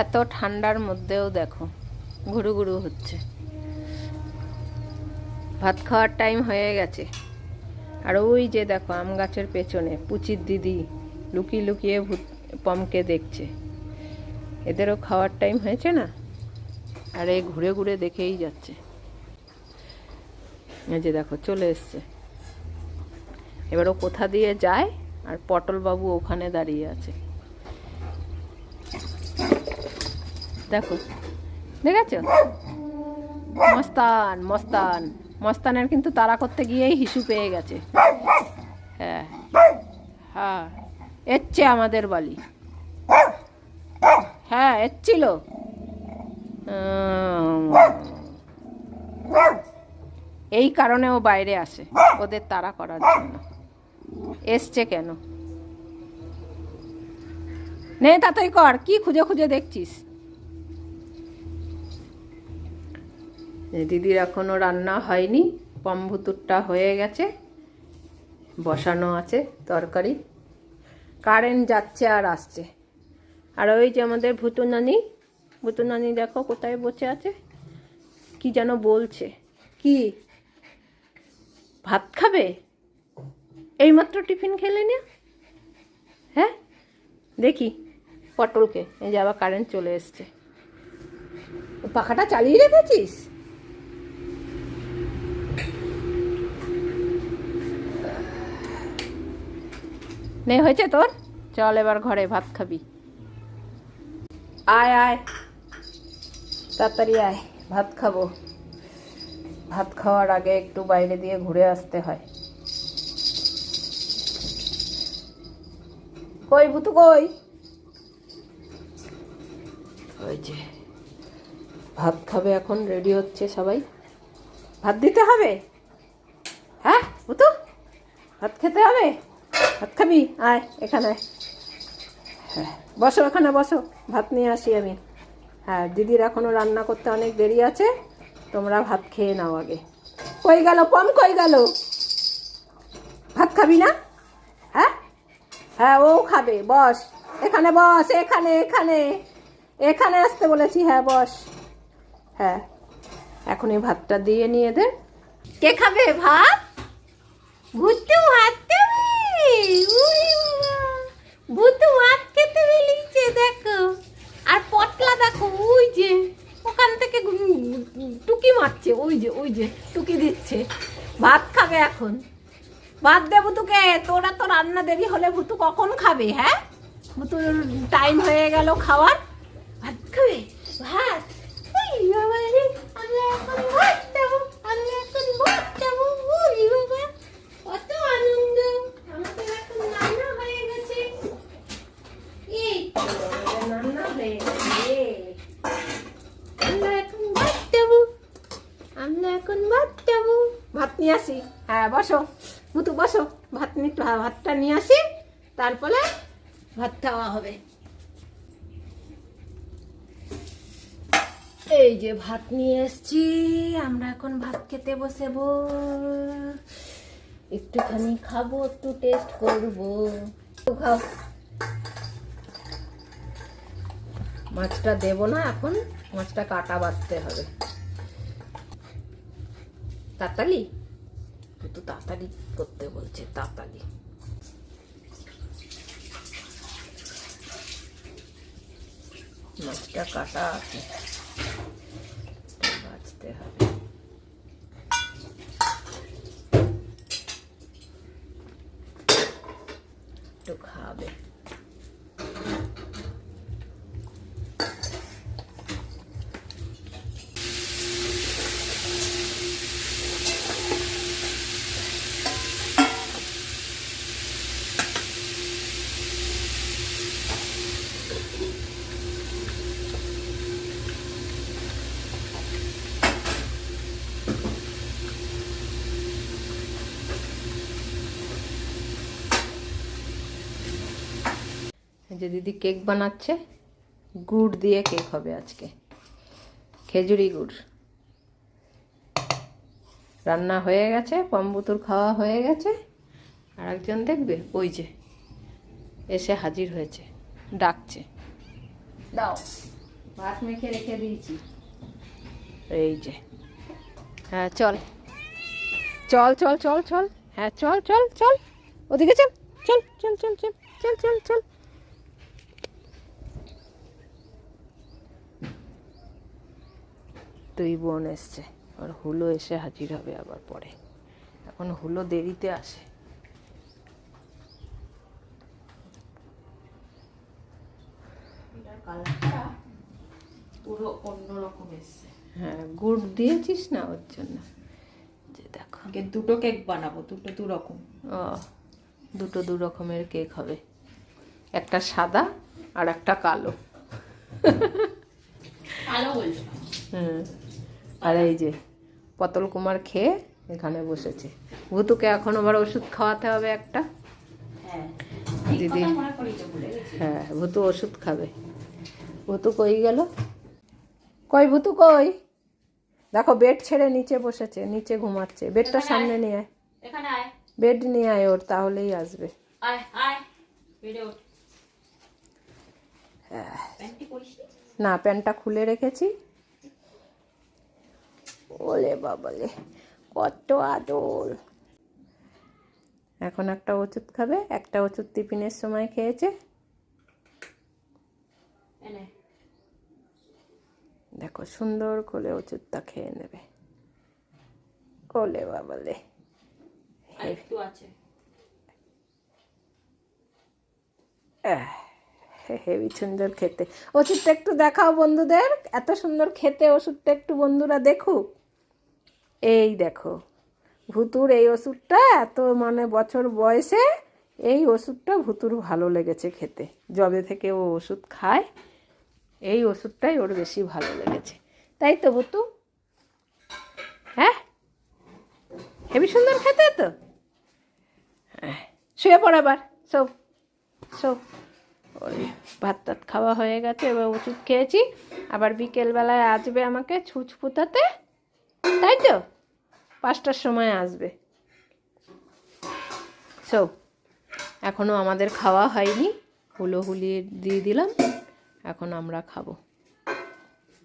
এত ঠান্ডার মধ্যেও দেখো ঘুরু ঘুরু হচ্ছে। ভাত খাওয়ার টাইম হয়ে গেছে। আর ওই যে দেখো আম গাছের পেছনে পুচির দিদি লুকিয়ে লুকিয়ে পমকে দেখছে। এদেরও খাওয়ার টাইম হয়েছে না, আর এই ঘুরে ঘুরে দেখেই যাচ্ছে। এই যে দেখো চলে এসছে। এবার ও কোথা দিয়ে যায়, আর পটল বাবু ওখানে দাঁড়িয়ে আছে। দেখো, দেখেছ? মস্তান মস্তান মস্তানের কিন্তু তাড়া করতে গিয়েই হিসু পেয়ে গেছে। হ্যাঁ হ্যাঁ, এসছে আমাদের বালি। হ্যাঁ এসছিল। এই কারণে ও বাইরে আসে, ওদের তাড়া করার জন্য। এসছে কেন? নে তাড়াতাড়ি কর, কি খুঁজে খুঁজে দেখছিস? দিদির এখনো রান্না হয়নি, পমভুতুরটা হয়ে গেছে, বসানো আছে তরকারি। কারেন্ট যাচ্ছে আর আসছে। আর ওই যে আমাদের ভুতু নানি দেখো কোথায় বসে আছে, কি যেন বলছে। কি ভাত খাবে? এইমাত্র টিফিন খেলে না? হ্যাঁ দেখি পটলকে। এই যে আবার কারেন্ট চলে এসছে। পাখাটা চালিয়ে রেখেছিস? নে হয়েছে তোর, চল এবার ঘরে ভাত খাবি। আয় আয় তাড়াতাড়ি আয়, ভাত খাবো। ভাত খাওয়ার আগে একটু বাইরে দিয়ে ঘুরে আসতে হয়। কই ভুতু কই? ওই যে ভাত খাবে এখন, রেডি হচ্ছে সবাই। ভাত দিতে হবে? হ্যাঁ ভুতু, ভাত খেতে হবে? ভাত খাবি? আয় এখানে। হ্যাঁ বসো, এখানে বসো, ভাত নিয়ে আসি আমি। হ্যাঁ দিদির এখনো রান্না করতে অনেক দেরি আছে, তোমরা ভাত খেয়ে নাও আগে। কই গেল পম, কই গেল? ভাত খাবি না? হ্যাঁ হ্যাঁ ও খাবে, বস এখানে, বস এখানে, এখানে এখানে আসতে বলেছি। হ্যাঁ বস। হ্যাঁ এখনই ভাতটা দিয়ে নিয়ে দে। কে খাবে ভাত? ভুতু ভাত খাবে? ভুতু ভাত খেতে বেরিয়েছে দেখো। আর পটলা দেখো ওই যে ওখান থেকে টুকি মারছে, ওই যে ওই যে টুকি দিচ্ছে। ভাত খাবে এখন। ভাত দে ভুতুকে, তোরা তো রান্না দেরি হলে ভুতু কখন খাবে? হ্যাঁ ভুতুর টাইম হয়ে গেল খাওয়ার। ভাত খাবে? ভাত? আমরা এখন ভাত খাবো, আমরা এখন ভাত খাবো। ওরে বাবা কত আনন্দ, আমাদের এখন রান্না হয়ে গেছে। এই রান্না হয়ে গেছে, আমরা এখন ভাত খাবো, আমরা এখন ভাত খাবো। ভাত নিয়ে আসি। হ্যাঁ বসো ভুতু বসো, ভাতটা নিয়ে আসি, তারপরে ভাত খাওয়া হবে। এই যে ভাত নিয়ে এসছি, আমরা এখন ভাত খেতে বসেবো। একটুখানি খাবো, একটু টেস্ট করবো। খাও। মাছটা দেবো না এখন, মাছটা কাটা বাছতে হবে। তাড়াতাড়ি তো তাড়াতাড়ি করতে বলছে, তাড়াতাড়ি। মাছটা কাটা আছে, বাছতে হবে। একটু খাবে। যে দিদি কেক বানাচ্ছে, গুড় দিয়ে কেক হবে আজকে, খেজুরি গুড়। রান্না হয়ে গেছে, পমবুতুর খাওয়া হয়ে গেছে। আর একজন দেখবে ওই যে এসে হাজির হয়েছে, ডাকছে। দাও ভাত মেখে রেখে দিয়েছি। এই যে, হ্যাঁ চল চল চল চল চল, হ্যাঁ চল চল চল, ওদিকে চল চল চল চল চল চল চল চল। দুই বোন এসছে, আর হুলো এসে হাজির হবে আবার পরে। এখন হুলো দেরিতে আসে। কালারটা পুরো অন্যরকম এসছে। হ্যাঁ, গুড় দিয়েছিস না ওর জন্য। যে দেখো, দুটো কেক বানাবো, দুটো দু রকম। ও, দুটো দু রকমের কেক হবে, একটা সাদা আর একটা কালো। কালো বলছো? হুম। আর এই যে পটল কুমার খেয়ে এখানে বসেছে। ভুতুকে এখন আবার ওষুধ খাওয়াতে হবে একটা। হ্যাঁ দিদি, হ্যাঁ ভুতু ওষুধ খাবে। ভুতু কই গেল? কই ভুতু কই? দেখো বেড ছেড়ে নিচে বসেছে, নিচে ঘুমাচ্ছে। বেডটা সামনে নিয়ে আয়, এখানে আয়, বেড নিয়ে আয় ওর, তাহলেই আসবে। আয় আয়, বেডে ওঠ। প্যান্টটি পরিস না, প্যান্টটা খুলে রেখেছি। ওলে বাবালে, কত আদর। এখন একটা ওষুধ খাবে, একটা ওষুধ টিফিনের সময় খেয়েছে। এনে দেখো সুন্দর করে ওষুধটা খেয়ে নেবে। ওলে বাবালে, একটু আছে। হেভি সুন্দর খেতে। ওষুধটা একটু দেখাও বন্ধুদের, এত সুন্দর খেতে ওষুধটা, একটু বন্ধুরা দেখুক। এই দেখো, ভুতুর এই ওষুধটা, এত মানে বছর বয়সে এই ওষুধটা ভুতুর ভালো লেগেছে খেতে। যবে থেকে ও ওষুধ খায়, এই ওষুধটাই ওর বেশি ভালো লেগেছে, তাই তো ভুতু? হ্যাঁ, হেবি সুন্দর খেতে তো। হ্যাঁ, শুয়ে পড় আবার, সো সো। ওই ভাত টাত খাওয়া হয়ে গেছে, এবার ওষুধ খেয়েছি। আবার বিকেলবেলায় আসবে আমাকে ছুঁচ পুঁতাতে, তাই তো? 5টার সময় আসবে। সো এখনও আমাদের খাওয়া হয়নি, হুলো হুলিয়ে দিয়ে দিলাম, এখন আমরা খাবো।